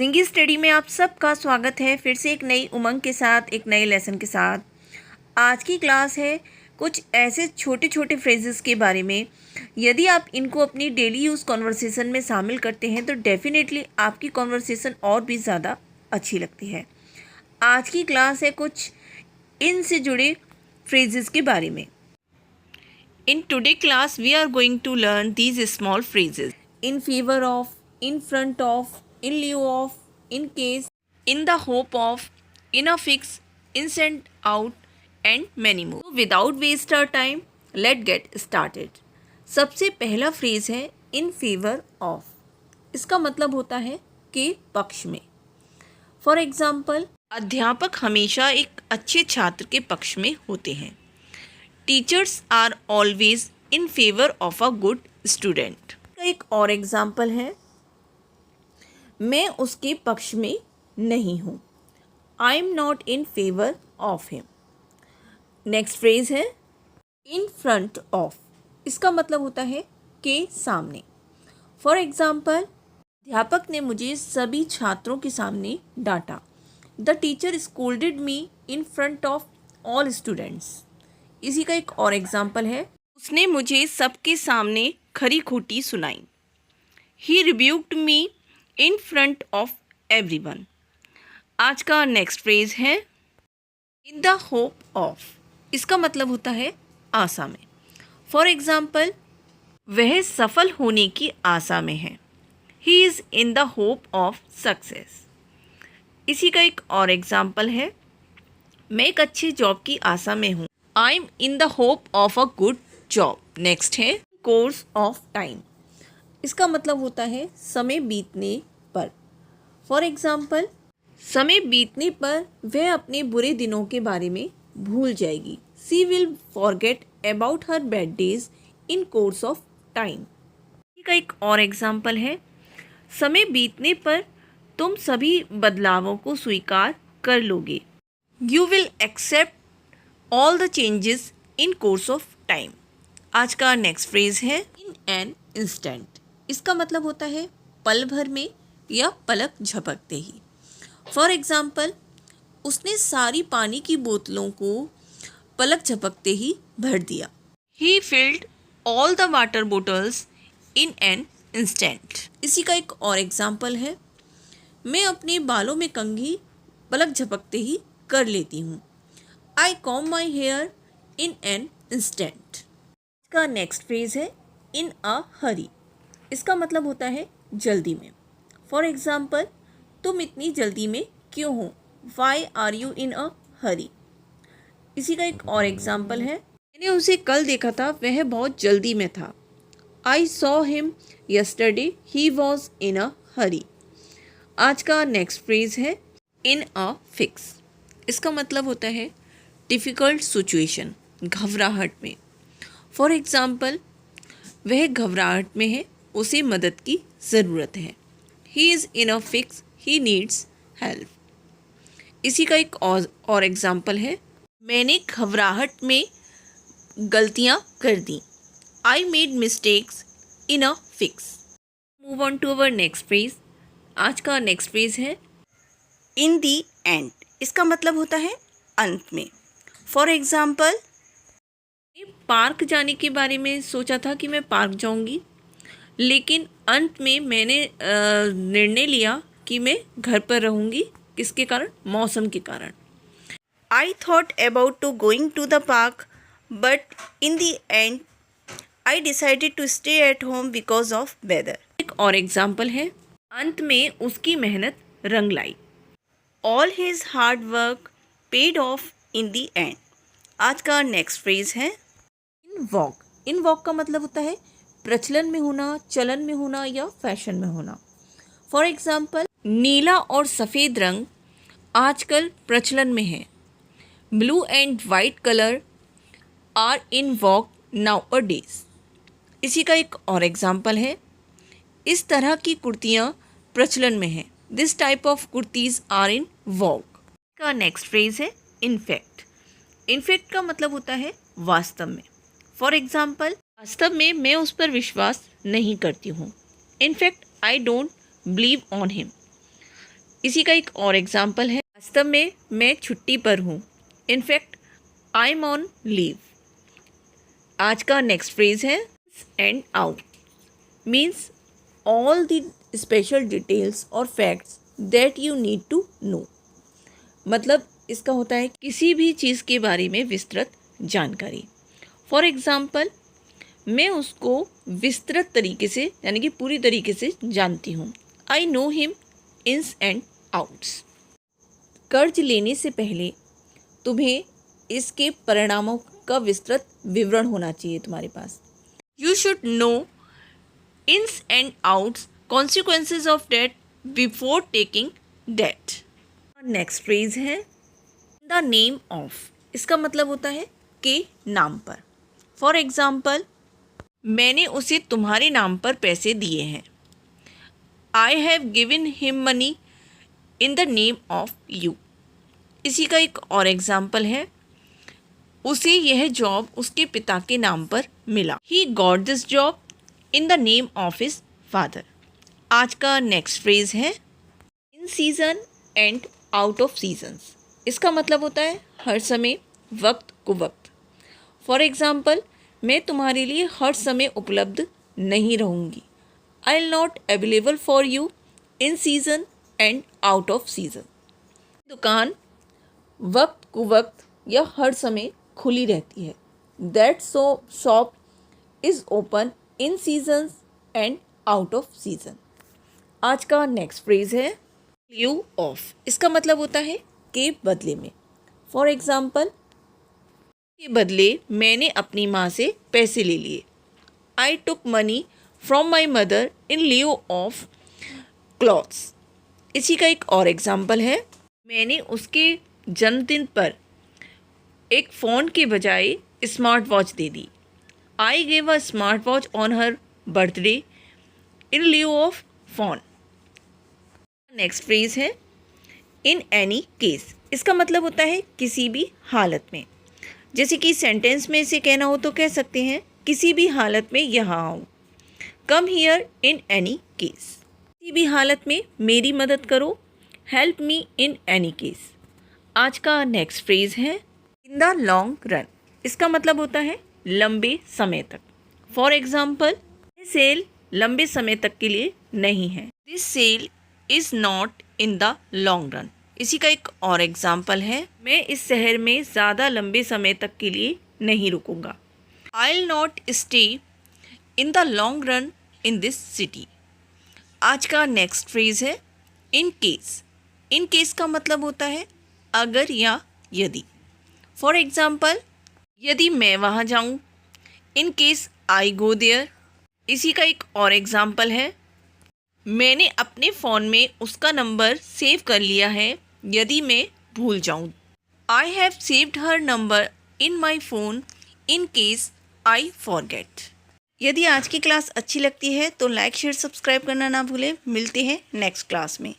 जिंगी study में आप सबका स्वागत है। फिर से एक नई उमंग के साथ, एक नए लेसन के साथ। आज की क्लास है कुछ ऐसे छोटे छोटे फ्रेजेस के बारे में। यदि आप इनको अपनी डेली यूज़ कॉन्वर्सेशन में शामिल करते हैं तो डेफिनेटली आपकी कॉन्वर्सेशन और भी ज़्यादा अच्छी लगती है। आज की क्लास है कुछ इनसे जुड़े फ्रेजेस के बारे में। In today class we are going to learn these small phrases in favour of, in front of, in lieu of, in case, in the hope of, in a fix, instant out and many more. So without waste our time, let's get started. सबसे पहला phrase है in favor of. इसका मतलब होता है के पक्ष में। फॉर एग्जाम्पल, अध्यापक हमेशा एक अच्छे छात्र के पक्ष में होते हैं। Teachers are always in favour of a good student. एक और एग्जाम्पल है, मैं उसके पक्ष में नहीं हूँ। I am not in favour of him. Next phrase है इन फ्रंट ऑफ। इसका मतलब होता है के सामने। फॉर एग्जाम्पल, अध्यापक ने मुझे सभी छात्रों के सामने डांटा। The teacher scolded me in front of all students. इसी का एक और एग्जाम्पल है, उसने मुझे सबके सामने खरी खोटी सुनाई। He rebuked me in front of everyone. आज का नेक्स्ट फ्रेज है इन द होप ऑफ। इसका मतलब होता है आशा में। फॉर एग्जाम्पल, वह सफल होने की आशा में है। He is in the hope of success. इसी का एक और एग्जाम्पल है, मैं एक अच्छी जॉब की आशा में हूँ। I am in the hope of a good job. Next है कोर्स ऑफ टाइम। इसका मतलब होता है समय बीतने पर। फॉर एग्जाम्पल, समय बीतने पर वह अपने बुरे दिनों के बारे में भूल जाएगी। She will forget about her bad days in course of time. का एक और एग्जाम्पल है, समय बीतने पर तुम सभी बदलावों को स्वीकार कर लोगे। You will accept all the changes in course of time. आज का नेक्स्ट फ्रेज है इन एन इंस्टेंट। इसका मतलब होता है पल भर में या पलक झपकते ही। फॉर एग्जाम्पल, उसने सारी पानी की बोतलों को पलक झपकते ही भर दिया। He filled all the water bottles in an instant. इसी का एक और एग्जाम्पल है, मैं अपने बालों में कंघी पलक झपकते ही कर लेती हूँ। I comb my hair in an instant. इसका नेक्स्ट फ्रेज है इन अ हरी। इसका मतलब होता है जल्दी में। फॉर एग्जाम्पल, तुम इतनी जल्दी में क्यों हो? Y are you in a हरी। इसी का एक और एग्जाम्पल है, मैंने उसे कल देखा था, वह बहुत जल्दी में था। I saw him yesterday, he was in a hurry. आज का नेक्स्ट फ्रेज है इन अ फिक्स। इसका मतलब होता है डिफ़िकल्ट सिचुएशन, घबराहट में। फॉर एग्जाम्पल, वह घबराहट में है, उसे मदद की ज़रूरत है। He is in a fix, he needs help. इसी का एक और एग्जाम्पल है, मैंने घबराहट में गलतियाँ कर दी। I made mistakes in a fix. Move on to our next phrase. आज का नेक्स्ट फ्रेज है इन दी एंड। इसका मतलब होता है अंत में। फॉर एग्जाम्पल, पार्क जाने के बारे में सोचा था कि मैं पार्क जाऊंगी, लेकिन अंत में मैंने निर्णय लिया कि मैं घर पर रहूंगी। किसके कारण? मौसम के कारण। I thought about to going to the park but in the end I decided to stay at home because of weather. एक और एग्जाम्पल है, अंत में उसकी मेहनत रंग लाई। All his hard work paid off in the end. आज का नेक्स्ट फ्रेज है इन वॉक। इन वॉक का मतलब होता है प्रचलन में होना, चलन में होना या फैशन में होना। फॉर एग्जाम्पल, नीला और सफ़ेद रंग आजकल प्रचलन में है। Blue and white colour are in vogue nowadays. इसी का एक और एग्जाम्पल है, इस तरह की कुर्तियाँ प्रचलन में हैं। This type of kurtis are in vogue. का नेक्स्ट फ्रेज है इनफैक्ट। इनफैक्ट का मतलब होता है वास्तव में। फॉर एग्जाम्पल, वास्तव में मैं उस पर विश्वास नहीं करती हूँ। In fact I don't believe on him. इसी का एक और एग्जाम्पल है, वास्तव में मैं छुट्टी पर हूँ। In fact I am on leave. आज का नेक्स्ट फ्रेज है end out, means all the special details और facts that you need to know. मतलब इसका होता है किसी भी चीज़ के बारे में विस्तृत जानकारी। फॉर एग्ज़ाम्पल, मैं उसको विस्तृत तरीके से यानी कि पूरी तरीके से जानती हूँ। I know him ins and outs. कर्ज लेने से पहले तुम्हें इसके परिणामों का विस्तृत विवरण होना चाहिए तुम्हारे पास। You should know ins and outs, consequences of debt before taking debt. Next phrase है द नेम ऑफ। इसका मतलब होता है के नाम पर। फॉर एग्जाम्पल, मैंने उसे तुम्हारे नाम पर पैसे दिए हैं। I have given him money in the name of you. इसी का एक और एग्जाम्पल है, उसे यह जॉब उसके पिता के नाम पर मिला। He got this job in the name of his father. आज का नेक्स्ट फ्रेज है इन season and out of seasons. इसका मतलब होता है हर समय, वक्त को वक्त। फॉर एग्ज़ाम्पल, मैं तुम्हारे लिए हर समय उपलब्ध नहीं रहूँगी। I will not available for you in season and out off season. दुकान वक्त को वक्त या हर समय खुली रहती है। That shop is open in seasons and out off season. आज का नेक्स्ट फ्रेज है लिeu ऑफ। इसका मतलब होता है के बदले में। फॉर एग्जाम्पल, के बदले मैंने अपनी माँ से पैसे ले लिए। I took money from my mother in lieu of clothes. इसी का एक और एग्जाम्पल है, मैंने उसके जन्मदिन पर एक फ़ोन के बजाय smart watch they the. I gave a smart watch on her birthday in lieu of phone. Next phrase है इन एनी केस। इसका मतलब होता है किसी भी हालत में। जैसे कि सेंटेंस में इसे कहना हो तो कह सकते हैं किसी भी हालत में यहाँ आओ। Come here in any case. किसी भी हालत में मेरी मदद करो। Help me in any case. आज का नेक्स्ट फ्रेज है इन द लॉन्ग रन। इसका मतलब होता है लंबे समय तक। फॉर एग्जाम्पल, यह सेल लंबे समय तक के लिए नहीं है। This sale is not in the long run. इसी का एक और एग्जाम्पल है, मैं इस शहर में ज़्यादा लंबे समय तक के लिए नहीं रुकूंगा। I will not stay in the long run in this city. आज का नेक्स्ट फ्रेज है इन केस। इन केस का मतलब होता है अगर या यदि। फॉर एग्जाम्पल, यदि मैं वहाँ जाऊँ। In case I go there. इसी का एक और एग्जाम्पल है, मैंने अपने फ़ोन में उसका नंबर सेव कर लिया है यदि मैं भूल जाऊँ। I have saved her number in my phone in case I forget. यदि आज की क्लास अच्छी लगती है तो लाइक शेयर सब्सक्राइब करना ना भूलें। मिलते हैं नेक्स्ट क्लास में।